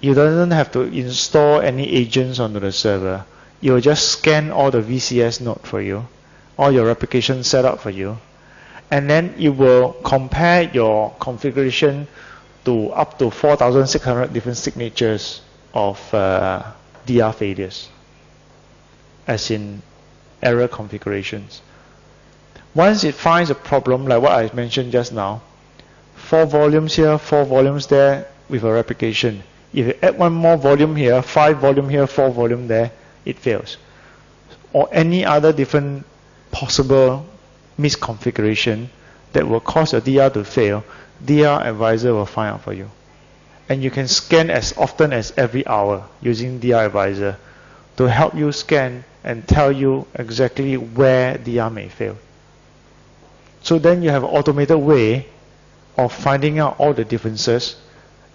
You don't have to install any agents onto the server. It will just scan all the VCS node for you, all your replication setup for you, and then it will compare your configuration to up to 4,600 different signatures of DR failures, as in error configurations. Once it finds a problem, like what I mentioned just now, 4 volumes here, 4 volumes there with a replication. If you add one more volume here, 5 volume here, 4 volume there, it fails. Or any other different possible misconfiguration that will cause your DR to fail, DR Advisor will find out for you. And you can scan as often as every hour using DR Advisor to help you scan and tell you exactly where DR may fail. So then you have an automated way of finding out all the differences,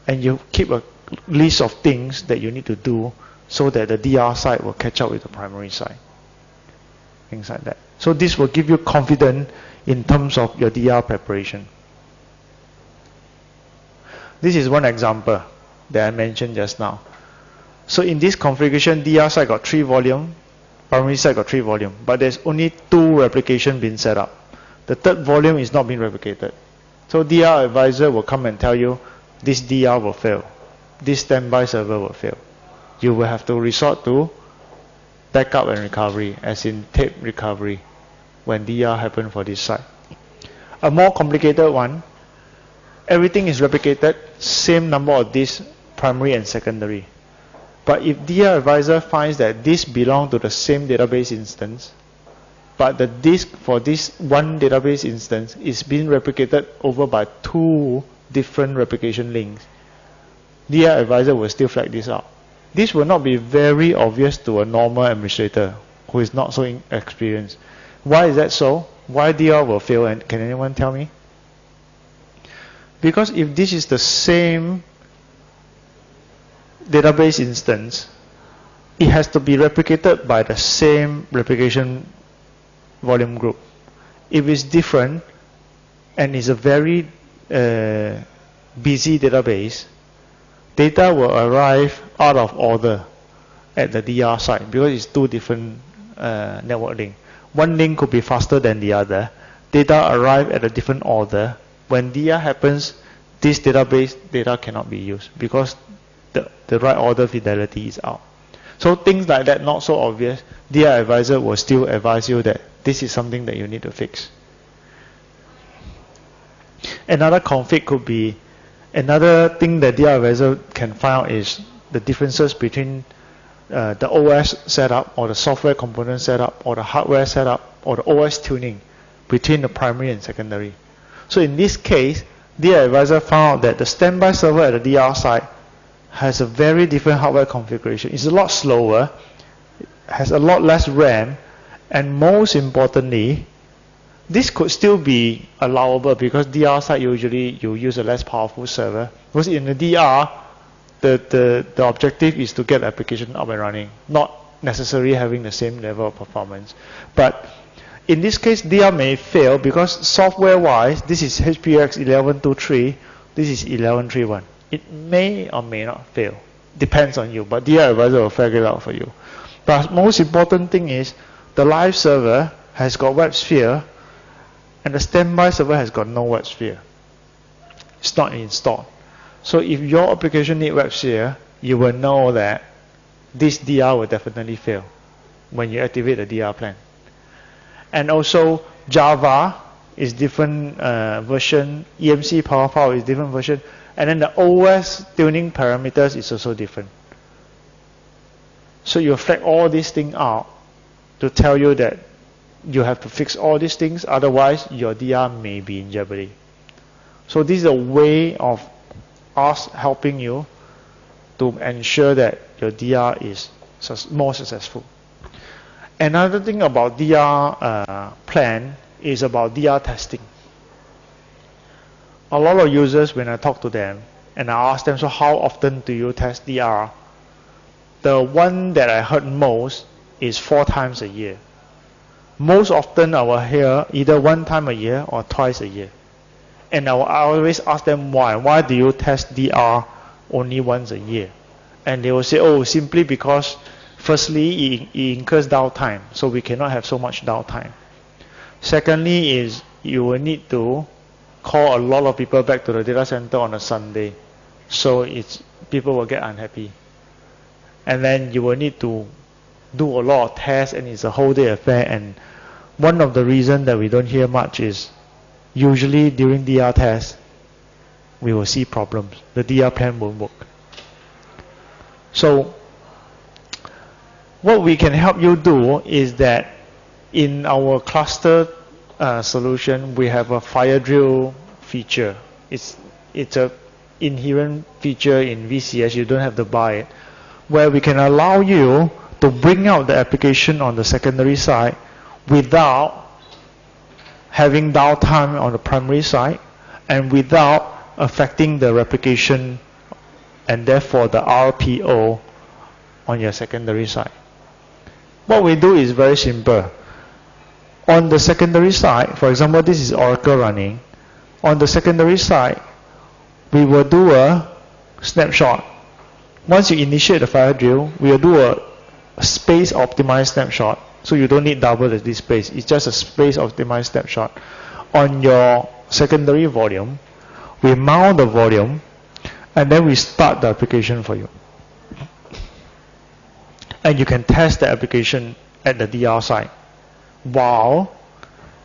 and you keep a list of things that you need to do so that the DR side will catch up with the primary side. Things like that. So this will give you confidence in terms of your DR preparation. This is one example that I mentioned just now. So in this configuration, DR side got 3 volume, primary side got 3 volume, but there's only 2 replication being set up. The 3rd volume is not being replicated. So DR Advisor will come and tell you this DR will fail, this standby server will fail. You will have to resort to backup and recovery, as in tape recovery, when DR happen for this site. A more complicated one, everything is replicated, same number of disks, primary and secondary. But if DR Advisor finds that this belongs to the same database instance, but the disk for this one database instance is being replicated over by 2 different replication links, DR Advisor will still flag this out. This will not be very obvious to a normal administrator who is not so experienced. Why is that so? Why DR will fail? And can anyone tell me? Because if this is the same database instance, it has to be replicated by the same replication volume group. If it's different and it's a very busy database, data will arrive out of order at the DR side because it's 2 different network links. One link could be faster than the other. Data arrive at a different order. When DR happens, this database data cannot be used because the right order fidelity is out. So things like that, not so obvious, DR Advisor will still advise you that this is something that you need to fix. Another config could be, another thing that DR Advisor can find out is the differences between the OS setup or the software component setup or the hardware setup or the OS tuning between the primary and secondary. So in this case, DR Advisor found out that the standby server at the DR side has a very different hardware configuration. It's a lot slower, has a lot less RAM, and most importantly, this could still be allowable because DR side usually you use a less powerful server. Because in the DR, the objective is to get the application up and running, not necessarily having the same level of performance. But in this case, DR may fail because software-wise, this is HPX 1123, this is 1131. It may or may not fail. Depends on you, but DR Advisor will figure it out for you. But most important thing is the live server has got WebSphere and the standby server has got no WebSphere. It's not installed. So if your application needs WebSphere, you will know that this DR will definitely fail when you activate the DR plan. And also Java is different version, EMC PowerFile is different version, and then the OS tuning parameters is also different. So you flag all these things out to tell you that you have to fix all these things, otherwise your DR may be in jeopardy. So this is a way of us helping you to ensure that your DR is more successful. Another thing about DR plan is about DR testing. A lot of users, when I talk to them and I ask them, so how often do you test DR? The one that I heard most is 4 times a year. Most often I will hear either 1 time a year or twice a year. And I always ask them why. Why do you test DR only once a year? And they will say, oh, simply because firstly it incurs downtime, so we cannot have so much downtime. Secondly is you will need to call a lot of people back to the data center on a Sunday, so people will get unhappy. And then you will need to do a lot of tests, and it's a whole day affair. And one of the reasons that we don't hear much is usually during DR tests we will see problems. The DR plan won't work. So what we can help you do is that in our cluster solution, we have a fire drill feature. It's a inherent feature in VCS. You don't have to buy it, where we can allow you to bring out the application on the secondary side without having downtime on the primary side and without affecting the replication and therefore the RPO on your secondary side. What we do is very simple. On the secondary side, for example, this is Oracle running. On the secondary side, we will do a snapshot. Once you initiate the fire drill, we will do a space optimized snapshot. So you don't need double the disk space. It's just a space optimized snapshot. On your secondary volume, we mount the volume, and then we start the application for you. And you can test the application at the DR side. While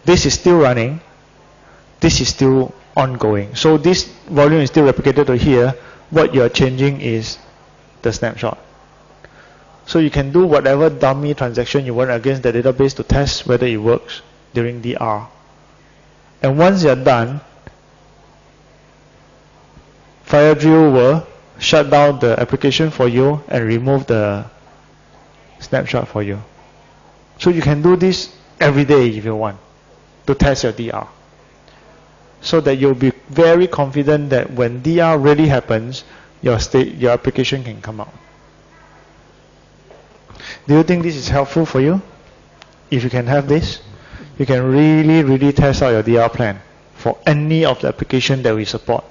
this is still running, this is still ongoing. So this volume is still replicated to here. What you're changing is the snapshot. So you can do whatever dummy transaction you want against the database to test whether it works during DR. And once you're done, FireDrill will shut down the application for you and remove the snapshot for you. So you can do this every day if you want to test your DR, so that you'll be very confident that when DR really happens, your application can come out. Do you think this is helpful for you? If you can have this, you can really test out your DR plan for any of the application that we support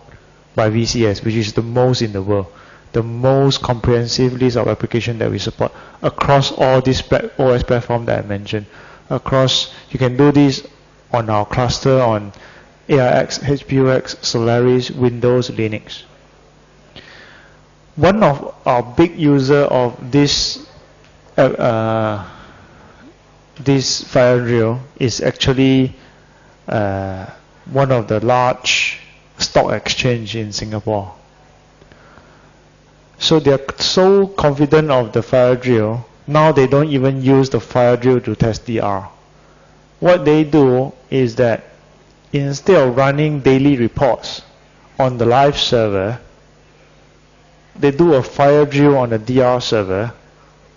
by VCS, which is the most in the world, the most comprehensive list of application that we support across all these OS platforms that I mentioned. Across, you can do this on our cluster on AIX, HPUX, Solaris, Windows, Linux. One of our big user of this fire drill is actually one of the large stock exchange in Singapore. So they're so confident of the fire drill, now they don't even use the fire drill to test DR. What they do is that instead of running daily reports on the live server, they do a fire drill on the DR server,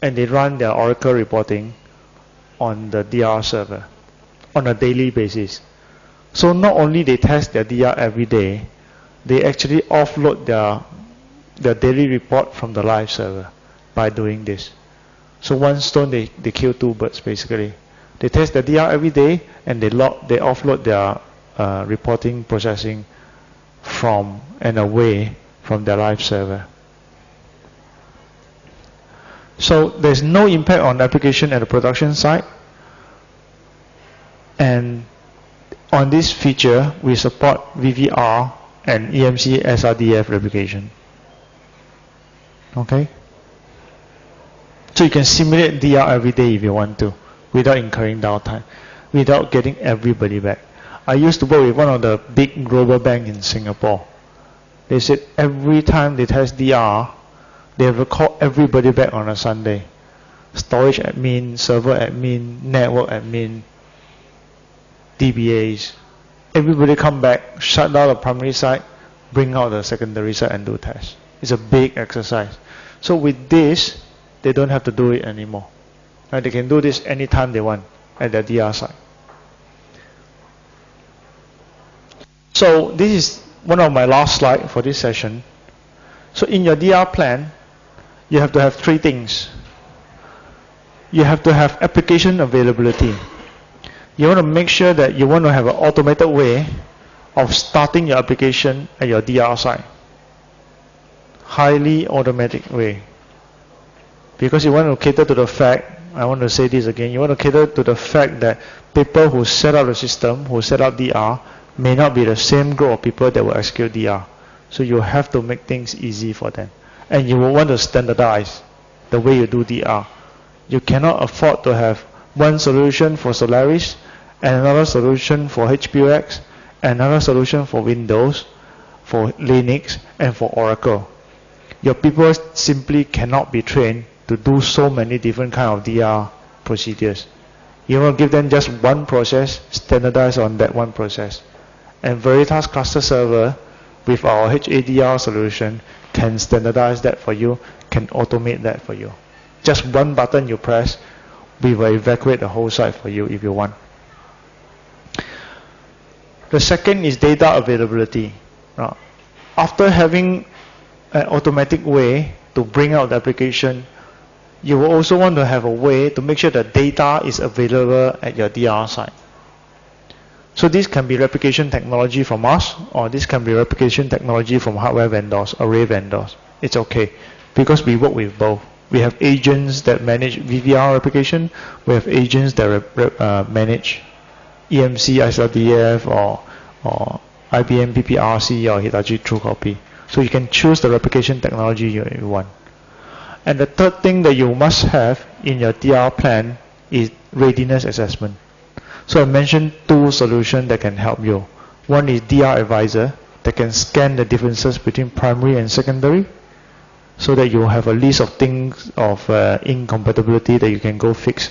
and they run their Oracle reporting on the DR server on a daily basis. So not only they test their DR every day, they actually offload their daily report from the live server by doing this. So one stone they kill two birds basically. They test the DR every day, and they offload their reporting processing from and away from their live server. So there's no impact on application at the production side. And on this feature, we support VVR and EMC SRDF replication. Okay? So you can simulate DR every day if you want to, without incurring downtime, without getting everybody back. I used to work with one of the big global banks in Singapore. They said every time they test DR, they have to call everybody back on a Sunday. Storage admin, server admin, network admin, DBAs. Everybody come back, shut down the primary side, bring out the secondary side and do tests. It's a big exercise. So with this, they don't have to do it anymore. Right? They can do this anytime they want at the DR side. So this is one of my last slides for this session. So in your DR plan, you have to have three things. You have to have application availability. You want to make sure that you want to have an automated way of starting your application at your DR side. Highly automatic way. Because you want to cater to the fact, I want to say this again, you want to cater to the fact that people who set up the system, who set up DR, may not be the same group of people that will execute DR. So you have to make things easy for them. And you will want to standardize the way you do DR. You cannot afford to have one solution for Solaris, and another solution for HPUX, another solution for Windows, for Linux, and for Oracle. Your people simply cannot be trained to do so many different kind of DR procedures. You will give them just one process, standardize on that one process. And Veritas Cluster Server with our HADR solution can standardize that for you, can automate that for you. Just one button you press, we will evacuate the whole site for you if you want. The second is data availability. After having an automatic way to bring out the application, you will also want to have a way to make sure the data is available at your DR site. So this can be replication technology from us, or this can be replication technology from hardware vendors, array vendors. It's okay, because we work with both. We have agents that manage VVR replication. We have agents that manage EMC, ISRDF, or IBM PPRC, or Hitachi TrueCopy. So you can choose the replication technology you want. And the third thing that you must have in your DR plan is readiness assessment. So I mentioned two solutions that can help you. One is DR Advisor that can scan the differences between primary and secondary, so that you have a list of things of incompatibility that you can go fix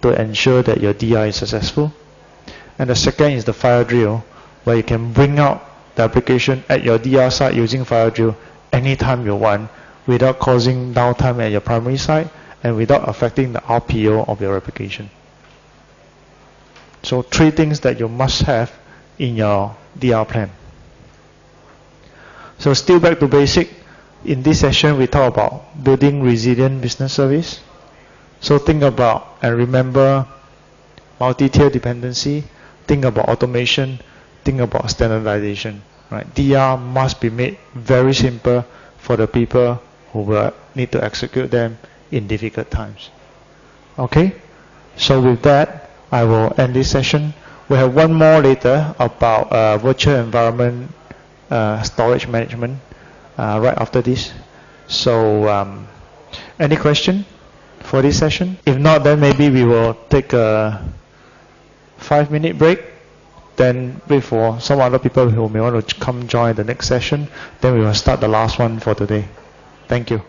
to ensure that your DR is successful. And the second is the FireDrill, where you can bring out the application at your DR site using FireDrill anytime you want, without causing downtime at your primary site and without affecting the RPO of your application. So three things that you must have in your DR plan. So still back to basic. In this session, we talk about building resilient business service. So think about and remember multi-tier dependency. Think about automation. Think about standardization. Right? DR must be made very simple for the people who will need to execute them in difficult times. Okay? So with that, I will end this session. We have one more later about virtual environment storage management right after this. So any question for this session? If not, then maybe we will take a 5-minute break. Then wait for some other people who may want to come join the next session. Then we will start the last one for today. Thank you.